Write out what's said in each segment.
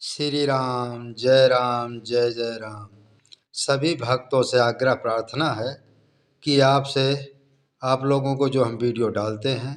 श्री राम जय जय राम। सभी भक्तों से आग्रह प्रार्थना है कि आप लोगों को जो हम वीडियो डालते हैं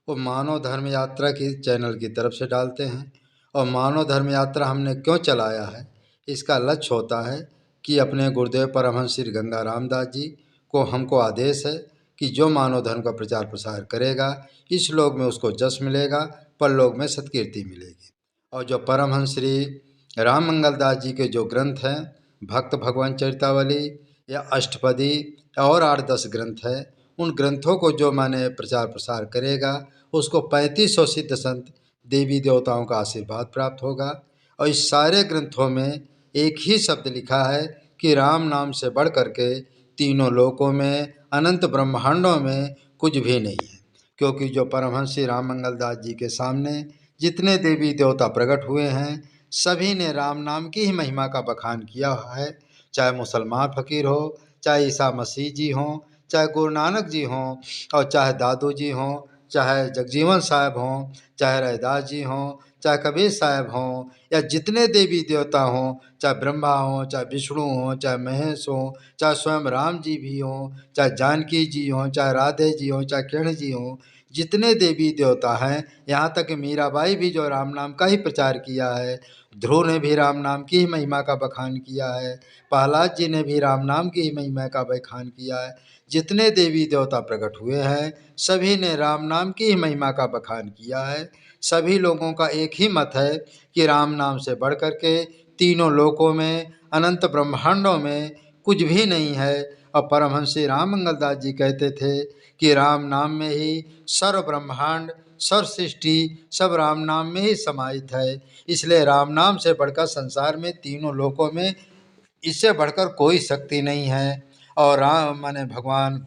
वो मानव धर्म यात्रा की चैनल की तरफ से डालते हैं। और मानव धर्म यात्रा हमने क्यों चलाया है, इसका लक्ष्य होता है कि अपने गुरुदेव परमहंस श्री गंगा रामदास जी को हमको आदेश है कि जो मानव धर्म का प्रचार प्रसार करेगा इस लोक में उसको जस मिलेगा, परलोक में सत्कीर्ति मिलेगी। और जो परमहंस श्री राम मंगल दास जी के जो ग्रंथ हैं, भक्त भगवान चरितावली या अष्टपदी और 8-10 ग्रंथ हैं, उन ग्रंथों को जो माने प्रचार प्रसार करेगा उसको 3500 सिद्ध संत देवी देवताओं का आशीर्वाद प्राप्त होगा। और इस सारे ग्रंथों में एक ही शब्द लिखा है कि राम नाम से बढ़ करके तीनों लोकों में अनंत ब्रह्मांडों में कुछ भी नहीं है। क्योंकि जो परमहंस श्री राम मंगल दास जी के सामने जितने देवी देवता प्रकट हुए हैं सभी ने राम नाम की ही महिमा का बखान किया है। चाहे मुसलमान फ़कीर हो, चाहे ईसा मसीह जी हों, चाहे गुरु नानक जी हों, और चाहे दादू जी हों, चाहे जगजीवन साहब हों, चाहे रैदास जी हों, चाहे कबीर साहब हों, या जितने देवी देवता हों, चाहे ब्रह्मा हों, चाहे विष्णु हों, चाहे महेश हों, चाहे स्वयं राम जी भी हों, चाहे जानकी जी हों, चाहे राधे जी हों, चाहे कृष्ण जी हों, जितने देवी देवता हैं, यहाँ तक मीराबाई भी जो राम नाम का ही प्रचार किया है, ध्रुव ने भी राम नाम की ही महिमा का बखान किया है, प्रहलाद जी ने भी राम नाम की ही महिमा का बखान किया है। जितने देवी देवता प्रकट हुए हैं सभी ने राम नाम की ही महिमा का बखान किया है। सभी लोगों का एक ही मत है कि राम नाम से बढ़ कर के तीनों लोकों में अनंत ब्रह्मांडों में कुछ भी नहीं है। और परमहंस श्री राम मंगल दास जी कहते थे कि राम नाम में ही सर्व ब्रह्मांड सर्व सृष्टि सब राम नाम में ही समाहित है। इसलिए राम नाम से बढ़कर संसार में तीनों लोकों में इससे बढ़कर कोई शक्ति नहीं है। और राम माने भगवान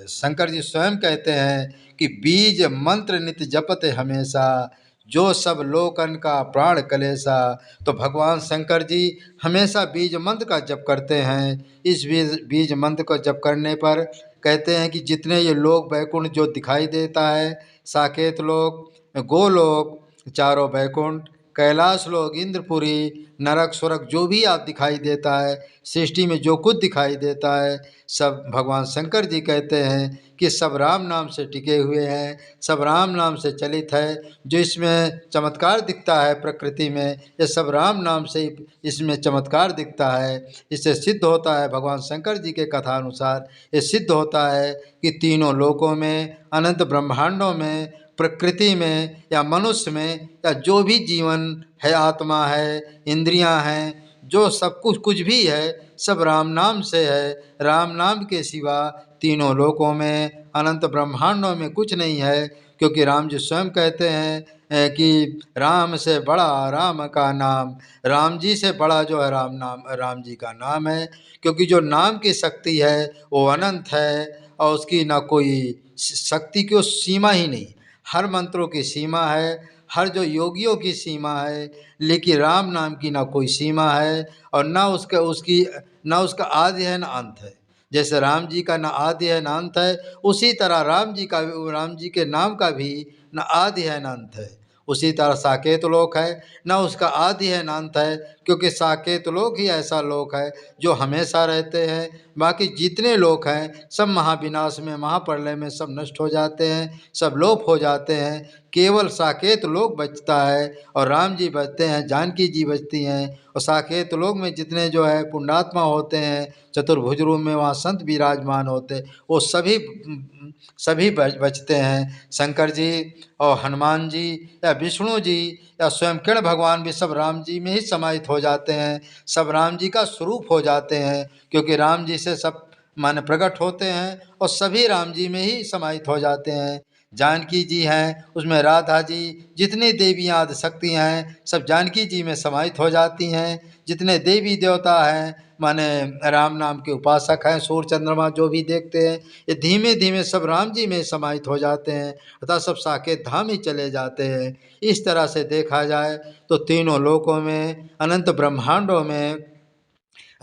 शंकर जी स्वयं कहते हैं कि बीज मंत्र नित्य जपते हमेशा, जो सब लोकन का प्राण कलेसा। तो भगवान शंकर जी हमेशा बीज मंत्र का जप करते हैं। इस बीज मंत्र को जप करने पर कहते हैं कि जितने ये लोक वैकुंठ जो दिखाई देता है, साकेत लोक, गोलोक, चारों वैकुंठ, कैलाश लोक, इंद्रपुरी, नरक स्वर्ग जो भी आप दिखाई देता है, सृष्टि में जो कुछ दिखाई देता है, सब भगवान शंकर जी कहते हैं कि सब राम नाम से टिके हुए हैं, सब राम नाम से चलित है। जो इसमें चमत्कार दिखता है प्रकृति में, ये सब राम नाम से इसमें चमत्कार दिखता है। इससे सिद्ध होता है, भगवान शंकर जी के कथानुसार ये सिद्ध होता है कि तीनों लोकों में अनंत ब्रह्मांडों में प्रकृति में या मनुष्य में या जो भी जीवन है, आत्मा है, इंद्रियां हैं, जो सब कुछ भी है सब राम नाम से है। राम नाम के सिवा तीनों लोकों में अनंत ब्रह्मांडों में कुछ नहीं है। क्योंकि राम जी स्वयं कहते हैं कि राम से बड़ा राम का नाम, राम जी से बड़ा जो है राम जी का नाम है। क्योंकि जो नाम की शक्ति है वो अनंत है और उसकी ना कोई शक्ति की सीमा ही नहीं। हर मंत्रों की सीमा है, हर जो योगियों की सीमा है, लेकिन राम नाम की ना कोई सीमा है और ना उसका आदि है ना अंत है। जैसे राम जी का ना आदि है ना अंत है, उसी तरह राम जी के नाम का भी ना आदि है ना अंत है। उसी तरह साकेत लोक है, ना उसका आदि है ना अंत है। क्योंकि साकेत लोक ही ऐसा लोक है जो हमेशा रहते हैं। बाकी जितने लोक हैं सब महाविनाश में, महाप्रलय में सब नष्ट हो जाते हैं, सब लोप हो जाते हैं। केवल साकेत लोक बचता है और राम जी बचते हैं, जानकी जी बचती हैं। और साकेत लोक में जितने जो है पुण्यात्मा होते हैं, चतुर्भुज रूप में वहाँ संत विराजमान होते, वो सभी बचते हैं। शंकर जी और हनुमान जी या विष्णु जी या स्वयं कृष्ण भगवान भी सब राम जी में ही समाहित हो जाते हैं, सब राम जी का स्वरूप हो जाते हैं। क्योंकि राम जी से सब माने प्रकट होते हैं और सभी राम जी में ही समाहित हो जाते हैं। जानकी जी हैं, उसमें राधा जी, जितनी देवियाँ आदि शक्तियाँ हैं सब जानकी जी में समाहित हो जाती हैं। जितने देवी देवता हैं माने राम नाम के उपासक हैं, सूर्य चंद्रमा जो भी देखते हैं, ये धीमे धीमे सब राम जी में समाहित हो जाते हैं अर्थात सब साकेत धाम ही चले जाते हैं। इस तरह से देखा जाए तो तीनों लोकों में अनंत ब्रह्मांडों में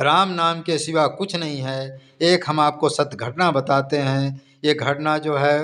राम नाम के सिवा कुछ नहीं है। एक हम आपको सत्य घटना बताते हैं। ये घटना जो है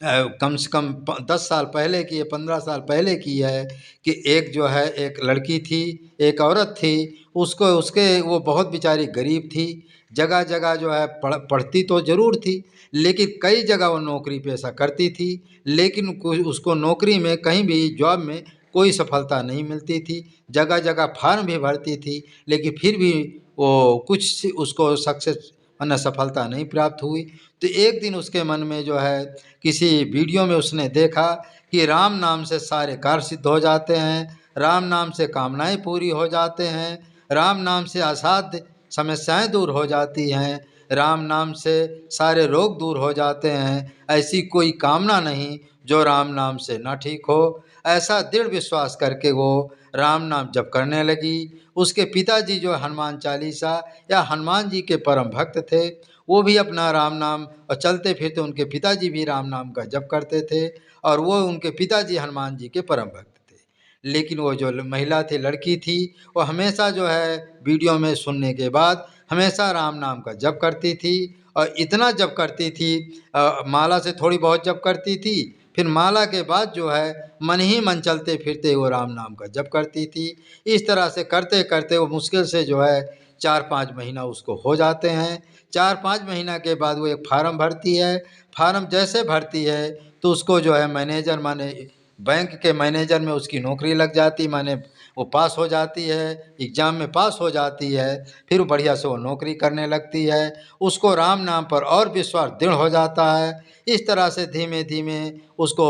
कम से कम 10 साल पहले की है, 15 साल पहले की है कि एक जो है एक लड़की थी, एक औरत थी, उसको उसके वो बहुत बेचारी गरीब थी, जगह जगह जो है पढ़ती तो ज़रूर थी, लेकिन कई जगह वो नौकरी पेशा करती थी, लेकिन उसको नौकरी में कहीं भी जॉब में कोई सफलता नहीं मिलती थी। जगह जगह फार्म भी भरती थी, लेकिन फिर भी वो कुछ उसको सक्सेस माने सफलता नहीं प्राप्त हुई। तो एक दिन उसके मन में जो है किसी वीडियो में उसने देखा कि राम नाम से सारे कार्य सिद्ध हो जाते हैं, राम नाम से कामनाएं पूरी हो जाते हैं, राम नाम से असाध्य समस्याएं दूर हो जाती हैं, राम नाम से सारे रोग दूर हो जाते हैं, ऐसी कोई कामना नहीं जो राम नाम से ना ठीक हो। ऐसा दृढ़ विश्वास करके वो राम नाम जप करने लगी। उसके पिताजी जो हनुमान चालीसा या हनुमान जी के परम भक्त थे, वो भी अपना राम नाम और चलते फिरते उनके पिताजी भी राम नाम का जप करते थे, और वो उनके पिताजी हनुमान जी के परम भक्त थे। लेकिन वो जो महिला थी, लड़की थी, वो हमेशा जो है वीडियो में सुनने के बाद हमेशा राम नाम का जप करती थी, और इतना जप करती थी, माला से थोड़ी बहुत जप करती थी, फिर माला के बाद जो है मन ही मन चलते फिरते वो राम नाम का जप करती थी। इस तरह से करते करते वो मुश्किल से जो है 4-5 महीना उसको हो जाते हैं। 4-5 महीना के बाद वो एक फार्म भरती है। फार्म जैसे भरती है तो उसको जो है मैनेजर माने बैंक के मैनेजर में उसकी नौकरी लग जाती, माने वो पास हो जाती है, एग्ज़ाम में पास हो जाती है, फिर बढ़िया से वो नौकरी करने लगती है। उसको राम नाम पर और विश्वास दृढ़ हो जाता है। इस तरह से धीमे धीमे उसको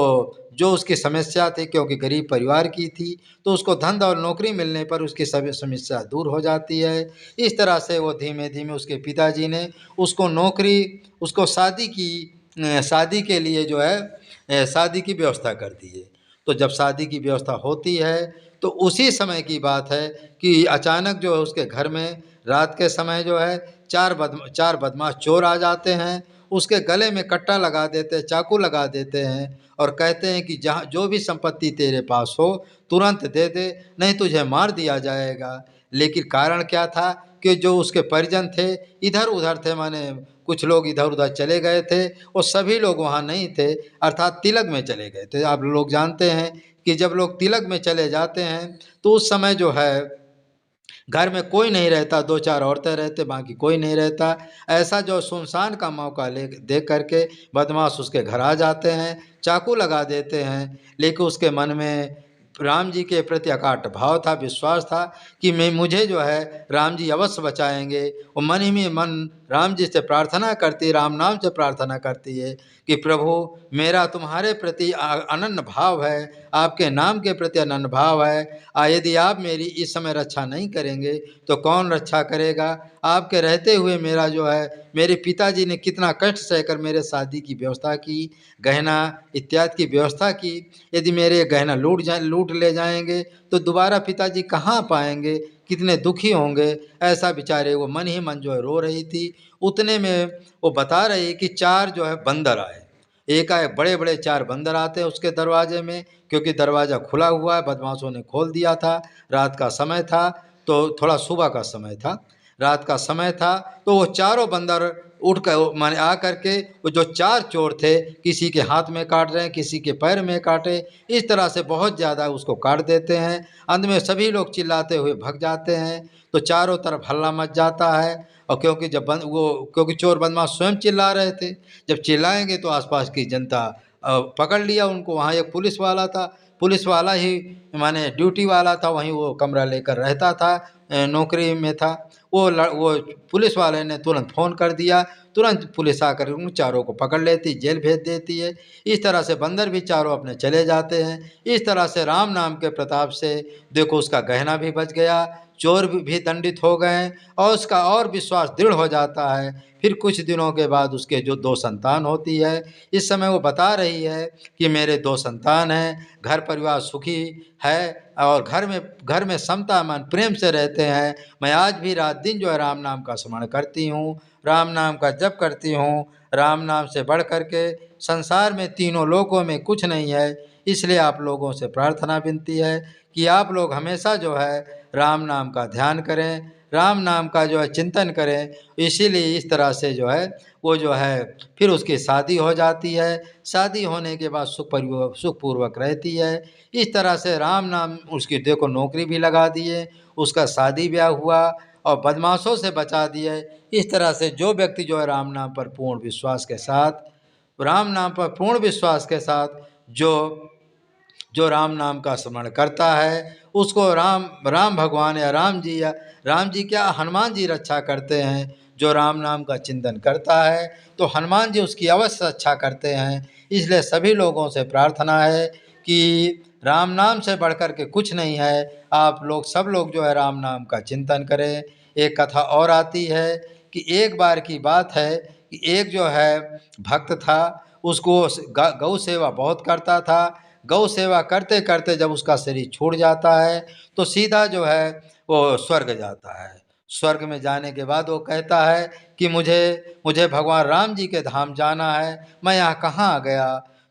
जो उसकी समस्या थी, क्योंकि गरीब परिवार की थी, तो उसको धंधा और नौकरी मिलने पर उसकी सभी समस्या दूर हो जाती है। इस तरह से वो धीमे धीमे उसके पिताजी ने उसको नौकरी, उसको शादी के लिए जो है शादी की व्यवस्था कर दी है। तो जब शादी की व्यवस्था होती है तो उसी समय की बात है कि अचानक जो है उसके घर में रात के समय जो है चार बदमाश चोर आ जाते हैं, उसके गले में कट्टा लगा देते हैं, चाकू लगा देते हैं, और कहते हैं कि जहाँ जो भी संपत्ति तेरे पास हो तुरंत दे दे, नहीं तुझे मार दिया जाएगा। लेकिन कारण क्या था कि जो उसके परिजन थे इधर उधर थे, माने कुछ लोग इधर उधर चले गए थे, और सभी लोग वहाँ नहीं थे, अर्थात तिलक में चले गए थे। आप लोग जानते हैं कि जब लोग तिलक में चले जाते हैं तो उस समय जो है घर में कोई नहीं रहता, 2-4 औरतें रहते, बाकी कोई नहीं रहता। ऐसा जो सुनसान का मौका ले देख करके बदमाश उसके घर आ जाते हैं, चाकू लगा देते हैं, लेकिन उसके मन में राम जी के प्रति अकाट भाव था, विश्वास था कि मैं मुझे जो है राम जी अवश्य बचाएंगे। वो मन ही में मन राम जी से प्रार्थना करती, राम नाम से प्रार्थना करती है कि प्रभु मेरा तुम्हारे प्रति अनन्य भाव है, आपके नाम के प्रति अनन्य भाव है। यदि आप मेरी इस समय रक्षा नहीं करेंगे तो कौन रक्षा करेगा। आपके रहते हुए मेरा जो है मेरे पिताजी ने कितना कष्ट सहकर मेरे शादी की व्यवस्था की, गहना इत्यादि की व्यवस्था की, यदि मेरे गहना लूट ले जाएंगे तो दोबारा पिताजी कहाँ पाएंगे, कितने दुखी होंगे। ऐसा बेचारे वो मन ही मन जो है रो रही थी। उतने में वो बता रही कि 4 जो है बंदर आए, एकाएक बड़े बड़े 4 बंदर आते हैं उसके दरवाजे में, क्योंकि दरवाज़ा खुला हुआ है, बदमाशों ने खोल दिया था। रात का समय था, तो थोड़ा सुबह का समय था, रात का समय था, तो वो चारों बंदर उठ कर माने आ करके वो जो 4 चोर थे, किसी के हाथ में काट रहे हैं, किसी के पैर में काटे, इस तरह से बहुत ज़्यादा उसको काट देते हैं। अंत में सभी लोग चिल्लाते हुए भाग जाते हैं, तो चारों तरफ हल्ला मच जाता है। और क्योंकि चोर बदमाश स्वयं चिल्ला रहे थे, जब चिल्लाएंगे तो आसपास की जनता पकड़ लिया उनको। वहाँ एक पुलिस वाला था, पुलिस वाला ही माने ड्यूटी वाला था, वहीं वो कमरा लेकर रहता था, नौकरी में था। वो पुलिस वाले ने तुरंत फ़ोन कर दिया, तुरंत पुलिस आकर उन चारों को पकड़ लेती, जेल भेज देती है। इस तरह से बंदर भी चारों अपने चले जाते हैं। इस तरह से राम नाम के प्रताप से देखो उसका गहना भी बच गया, चोर भी दंडित हो गए, और उसका और विश्वास दृढ़ हो जाता है। फिर कुछ दिनों के बाद उसके जो 2 संतान होती है, इस समय वो बता रही है कि मेरे 2 संतान हैं, घर परिवार सुखी है, और घर में समता मन प्रेम से रहते हैं। मैं आज भी रात दिन जो है राम नाम का स्मरण करती हूँ, राम नाम का जप करती हूँ। राम नाम से बढ़ कर के संसार में तीनों लोकों में कुछ नहीं है। इसलिए आप लोगों से प्रार्थना विनती है कि आप लोग हमेशा जो है राम नाम का ध्यान करें, राम नाम का जो है चिंतन करें। इसीलिए इस तरह से जो है वो जो है फिर उसकी शादी हो जाती है, शादी होने के बाद सुखपूर्वक रहती है। इस तरह से राम नाम उसकी देखो नौकरी भी लगा दिए, उसका शादी ब्याह हुआ और बदमाशों से बचा दिए। इस तरह से जो व्यक्ति जो है राम नाम पर पूर्ण विश्वास के साथ, राम नाम पर पूर्ण विश्वास के साथ जो जो राम नाम का स्मरण करता है, उसको राम भगवान या राम जी क्या हनुमान जी रक्षा करते हैं। जो राम नाम का चिंतन करता है तो हनुमान जी उसकी अवश्य रक्षा करते हैं। इसलिए सभी लोगों से प्रार्थना है कि राम नाम से बढ़कर के कुछ नहीं है। आप लोग सब लोग जो है राम नाम का चिंतन करें। एक कथा और आती है कि एक बार की बात है कि एक जो है भक्त था, उसको गौ सेवा बहुत करता था। गौ सेवा करते करते जब उसका शरीर छूट जाता है तो सीधा जो है वो स्वर्ग जाता है। स्वर्ग में जाने के बाद वो कहता है कि मुझे भगवान राम जी के धाम जाना है, मैं यहाँ कहाँ आ गया।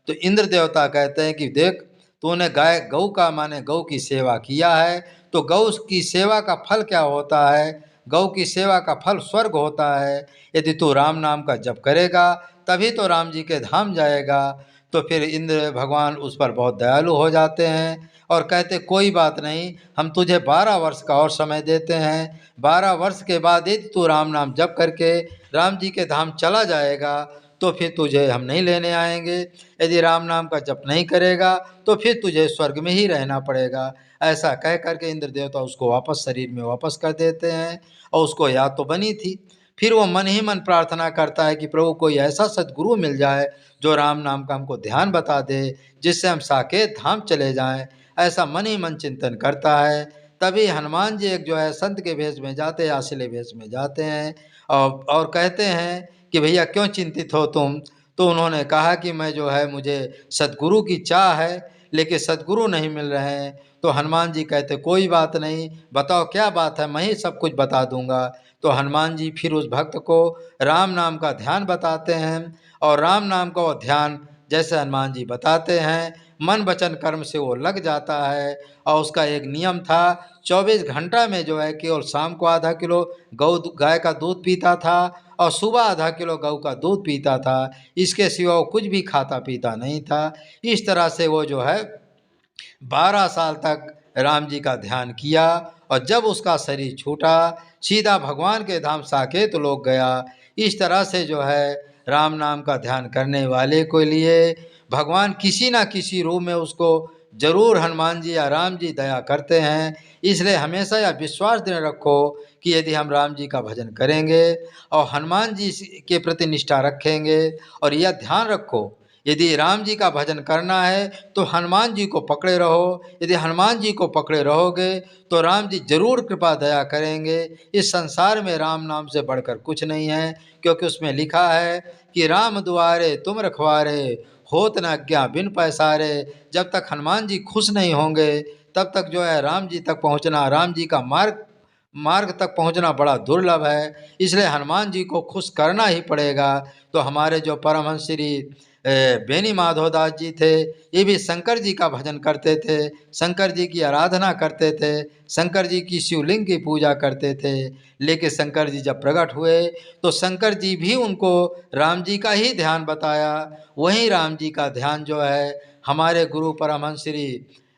तो इंद्र देवता कहते हैं कि देख, तूने गौ का माने गौ की सेवा किया है, तो गौ की सेवा का फल क्या होता है? गौ की सेवा का फल स्वर्ग होता है। यदि तू राम नाम का जप करेगा तभी तो राम जी के धाम जाएगा। तो फिर इंद्र भगवान उस पर बहुत दयालु हो जाते हैं और कहते कोई बात नहीं, हम तुझे 12 वर्ष का और समय देते हैं। 12 वर्ष के बाद यदि तू राम नाम जप करके राम जी के धाम चला जाएगा तो फिर तुझे हम नहीं लेने आएंगे। यदि राम नाम का जप नहीं करेगा तो फिर तुझे स्वर्ग में ही रहना पड़ेगा। ऐसा कह करके इंद्र देवता उसको वापस शरीर में वापस कर देते हैं। और उसको याद तो बनी थी। फिर वो मन ही मन प्रार्थना करता है कि प्रभु कोई ऐसा सद्गुरु मिल जाए जो राम नाम का हमको ध्यान बता दे, जिससे हम साकेत धाम चले जाएं। ऐसा मन ही मन चिंतन करता है। तभी हनुमान जी एक जो है संत के भेष में जाते हैं, आशिले भेष में जाते हैं और कहते हैं कि भैया क्यों चिंतित हो तुम? तो उन्होंने कहा कि मैं जो है मुझे सद्गुरु की चाह है, लेकिन सद्गुरु नहीं मिल रहे हैं। तो हनुमान जी कहते कोई बात नहीं, बताओ क्या बात है, मैं ही सब कुछ बता दूंगा। तो हनुमान जी फिर उस भक्त को राम नाम का ध्यान बताते हैं और राम नाम का वो ध्यान जैसे हनुमान जी बताते हैं, मन वचन कर्म से वो लग जाता है। और उसका एक नियम था, 24 घंटा में जो है केवल शाम को आधा किलो गाय का दूध पीता था और सुबह आधा किलो गौ का दूध पीता था। इसके सिवा वो कुछ भी खाता पीता नहीं था। इस तरह से वो जो है 12 साल तक राम जी का ध्यान किया और जब उसका शरीर छूटा सीधा भगवान के धाम साकेत लोक गया। इस तरह से जो है राम नाम का ध्यान करने वाले के लिए भगवान किसी ना किसी रूप में उसको जरूर हनुमान जी या राम जी दया करते हैं। इसलिए हमेशा यह विश्वास दिन रखो कि यदि हम राम जी का भजन करेंगे और हनुमान जी के प्रति निष्ठा रखेंगे और यह ध्यान रखो, यदि राम जी का भजन करना है तो हनुमान जी को पकड़े रहो। यदि हनुमान जी को पकड़े रहोगे तो राम जी जरूर कृपा दया करेंगे। इस संसार में राम नाम से बढ़कर कुछ नहीं है, क्योंकि उसमें लिखा है कि राम दुआरे तुम रखवारे, होत न आज्ञा बिन पैसारे। जब तक हनुमान जी खुश नहीं होंगे तब तक जो है राम जी तक पहुंचना, राम जी का मार्ग तक पहुंचना बड़ा दुर्लभ है। इसलिए हनुमान जी को खुश करना ही पड़ेगा। तो हमारे जो परमहंस श्री बेनी माधवदास जी थे, ये भी शंकर जी का भजन करते थे, शंकर जी की आराधना करते थे, शंकर जी की शिवलिंग की पूजा करते थे। लेकिन शंकर जी जब प्रकट हुए तो शंकर जी भी उनको राम जी का ही ध्यान बताया। वही राम जी का ध्यान जो है हमारे गुरु परमहंस श्री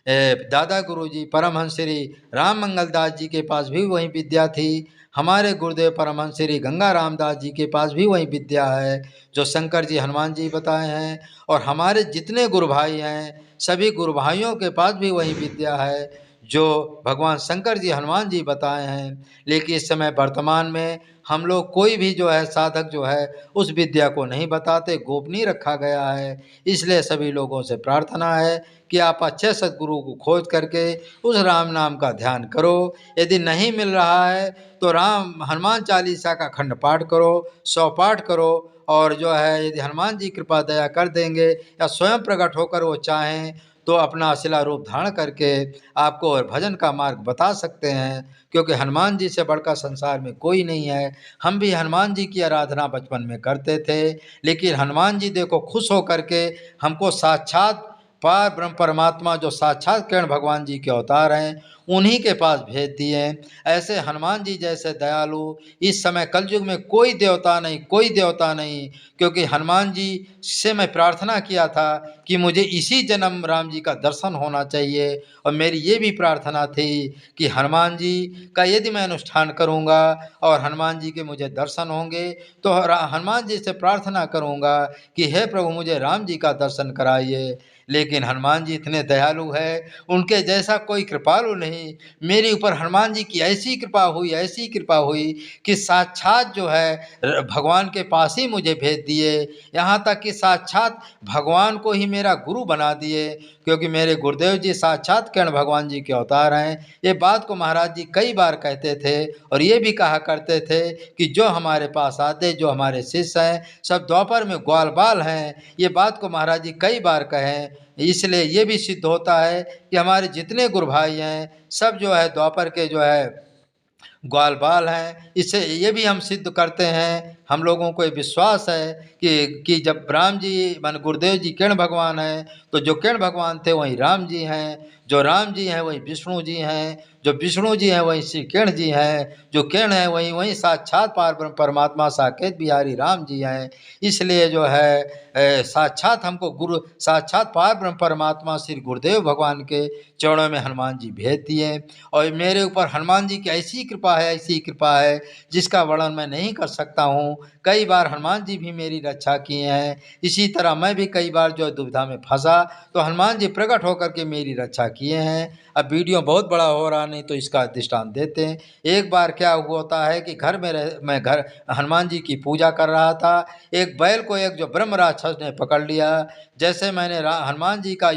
दादा गुरु जी परमहंस श्री राम मंगलदास जी के पास भी वही विद्या थी। हमारे गुरुदेव परमहंस श्री गंगा रामदास जी के पास भी वही विद्या है जो शंकर जी हनुमान जी बताए हैं। और हमारे जितने गुरु भाई हैं सभी गुरु भाइयों के पास भी वही विद्या है जो भगवान शंकर जी हनुमान जी बताए हैं। लेकिन इस समय वर्तमान में हम लोग कोई भी जो है साधक जो है उस विद्या को नहीं बताते, गोपनीय रखा गया है। इसलिए सभी लोगों से प्रार्थना है कि आप अच्छे सद्गुरु को खोज करके उस राम नाम का ध्यान करो। यदि नहीं मिल रहा है तो राम हनुमान चालीसा का खंड पाठ करो, 100 पाठ करो। और जो है यदि हनुमान जी कृपा दया कर देंगे या स्वयं प्रकट होकर वो चाहें तो अपना शिला रूप धारण करके आपको भजन का मार्ग बता सकते हैं। क्योंकि हनुमान जी से बढ़कर संसार में कोई नहीं है। हम भी हनुमान जी की आराधना बचपन में करते थे, लेकिन हनुमान जी देखो खुश होकर के हमको साक्षात पार ब्रह्म परमात्मा जो साक्षात किरण भगवान जी के अवतार हैं, उन्हीं के पास भेज दिए। ऐसे हनुमान जी जैसे दयालु इस समय कलयुग में कोई देवता नहीं, कोई देवता नहीं। क्योंकि हनुमान जी से मैं प्रार्थना किया था कि मुझे इसी जन्म राम जी का दर्शन होना चाहिए, और मेरी ये भी प्रार्थना थी कि हनुमान जी का यदि मैं अनुष्ठान करूँगा और हनुमान जी के मुझे दर्शन होंगे, तो हनुमान जी से प्रार्थना करूँगा कि हे प्रभु मुझे राम जी का दर्शन कराइए। लेकिन हनुमान जी इतने दयालु है, उनके जैसा कोई कृपालु नहीं। मेरे ऊपर हनुमान जी की ऐसी कृपा हुई, ऐसी कृपा हुई कि साक्षात जो है भगवान के पास ही मुझे भेज दिए। यहाँ तक कि साक्षात भगवान को ही मेरा गुरु बना दिए, क्योंकि मेरे गुरुदेव जी साक्षात किरण भगवान जी के अवतार हैं। ये बात को महाराज जी कई बार कहते थे, और ये भी कहा करते थे कि जो हमारे पास आते, जो हमारे शिष्य हैं, सब द्वापर में ग्वाल बाल हैं। ये बात को महाराज जी कई बार कहें। इसलिए ये भी सिद्ध होता है कि हमारे जितने गुरु भाई हैं, सब जो है द्वापर के जो है ग्वाल बाल हैं। इससे ये भी हम सिद्ध करते हैं, हम लोगों को ये विश्वास है कि जब राम जी मान गुरुदेव जी किरण भगवान हैं, तो जो किरण भगवान थे वही राम जी हैं, जो राम जी हैं वही विष्णु जी हैं, जो विष्णु जी हैं वही श्री किरण जी हैं, जो किरण है वही वही साक्षात पार ब्रह्म परमात्मा साकेत बिहारी राम जी हैं। इसलिए जो है साक्षात हमको गुरु साक्षात पार ब्रह्म परमात्मा श्री गुरुदेव भगवान के चरणों में हनुमान जी भेज दिए। और मेरे ऊपर हनुमान जी की ऐसी कृपा है, ऐसी कृपा है जिसका वर्णन मैं नहीं कर सकता हूँ। कई बार हनुमान जी भी मेरी रक्षा किए हैं। इसी तरह मैं भी कई बार जो दुविधा में फंसा तो हनुमान जी प्रकट होकर के मेरी रक्षा किए हैं। अब वीडियो बहुत बड़ा हो रहा, नहीं तो इसका दृष्टांत देते हैं। एक बार क्या हुआ होता है कि मैं घर हनुमान जी की पूजा कर रहा था। एक बैल को एक जो ब्रह्म राक्षस ने पकड़ लिया। जैसे मैंने हनुमान जी का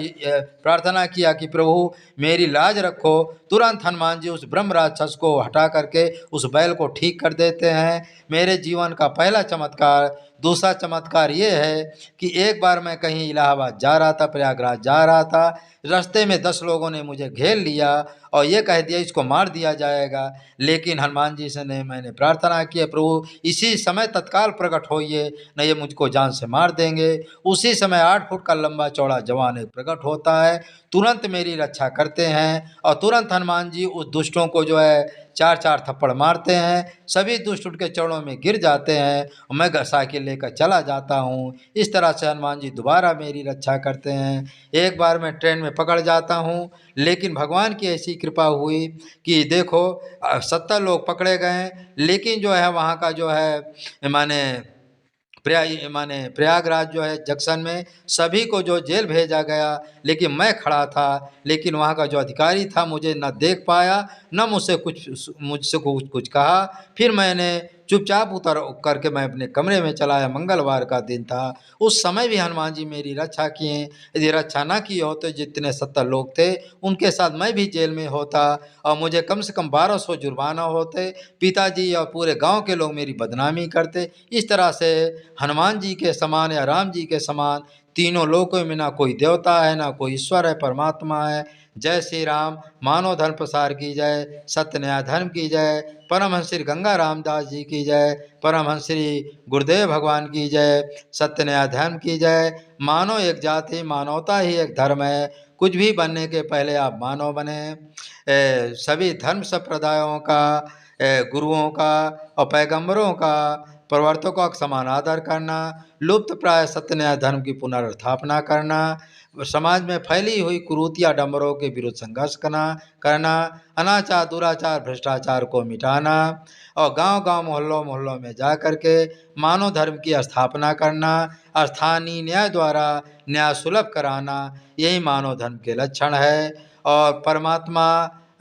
प्रार्थना किया कि प्रभु मेरी लाज रखो, तुरंत हनुमान जी उस ब्रह्म राक्षस को हटा करके उस बैल को ठीक कर देते हैं। मेरे जीवन का पहला चमत्कार। दूसरा चमत्कार ये है कि एक बार मैं कहीं इलाहाबाद जा रहा था, प्रयागराज जा रहा था। रास्ते में 10 लोगों ने मुझे घेर लिया और ये कह दिया इसको मार दिया जाएगा। लेकिन हनुमान जी से ने मैंने प्रार्थना की, प्रभु इसी समय तत्काल प्रकट होइए, नहीं ये मुझको जान से मार देंगे। उसी समय 8 फुट का लंबा चौड़ा जवान एक प्रकट होता है, तुरंत मेरी रक्षा करते हैं, और तुरंत हनुमान जी उस दुष्टों को जो है 4-4 थप्पड़ मारते हैं। सभी दुष्ट उनके चरणों में गिर जाते हैं और मैं साइकिल लेकर चला जाता हूँ। इस तरह से हनुमान जी दोबारा मेरी रक्षा करते हैं। एक बार मैं ट्रेन में पकड़ जाता हूँ, लेकिन भगवान की ऐसी कृपा हुई कि देखो 70 लोग पकड़े गए, लेकिन जो है वहाँ का जो है माने प्रयागराज जो है जंक्शन में सभी को जो जेल भेजा गया, लेकिन मैं खड़ा था। लेकिन वहाँ का जो अधिकारी था मुझे न देख पाया, न मुझसे कुछ कहा। फिर मैंने चुपचाप उतर करके मैं अपने कमरे में चला आया। मंगलवार का दिन था। उस समय भी हनुमान जी मेरी रक्षा किए। यदि रक्षा ना की होते, जितने 70 लोग थे उनके साथ मैं भी जेल में होता और मुझे कम से कम 1200 जुर्माना होते। पिताजी और पूरे गांव के लोग मेरी बदनामी करते। इस तरह से हनुमान जी के समान या राम जी के समान तीनों लोकों में ना कोई देवता है, ना कोई ईश्वर है, परमात्मा है। जय श्री राम। मानव धर्म प्रसार की जय, सत्य न्याय धर्म की जय, परमहंस श्री गंगा रामदास जी की जय, परमहंस श्री गुरुदेव भगवान की जय, सत्य न्याय धर्म की जय। मानव एक जाति, मानवता ही एक धर्म है। कुछ भी बनने के पहले आप मानव बने। सभी धर्म संप्रदायों का, गुरुओं का और पैगंबरों का, प्रवर्तकों का समान आदर करना, लुप्त प्राय सत्य न्याय धर्म की पुनर्स्थापना करना, समाज में फैली हुई कुरीतियाँ डंबरों के विरुद्ध संघर्ष करना, अनाचार दुराचार भ्रष्टाचार को मिटाना और गांव-गांव मोहल्लों में जा कर के मानव धर्म की स्थापना करना, स्थानीय न्याय द्वारा न्याय सुलभ कराना, यही मानव धर्म के लक्षण है। और परमात्मा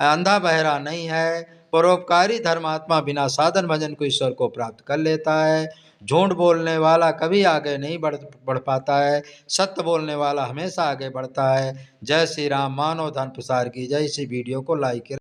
अंधा बहरा नहीं है। परोपकारी धर्मात्मा बिना साधन भजन को ईश्वर को प्राप्त कर लेता है। झूठ बोलने वाला कभी आगे नहीं बढ़ पाता है। सत्य बोलने वाला हमेशा आगे बढ़ता है। जय श्री राम। मानव धर्म प्रसार की जय। इसी वीडियो को लाइक करें।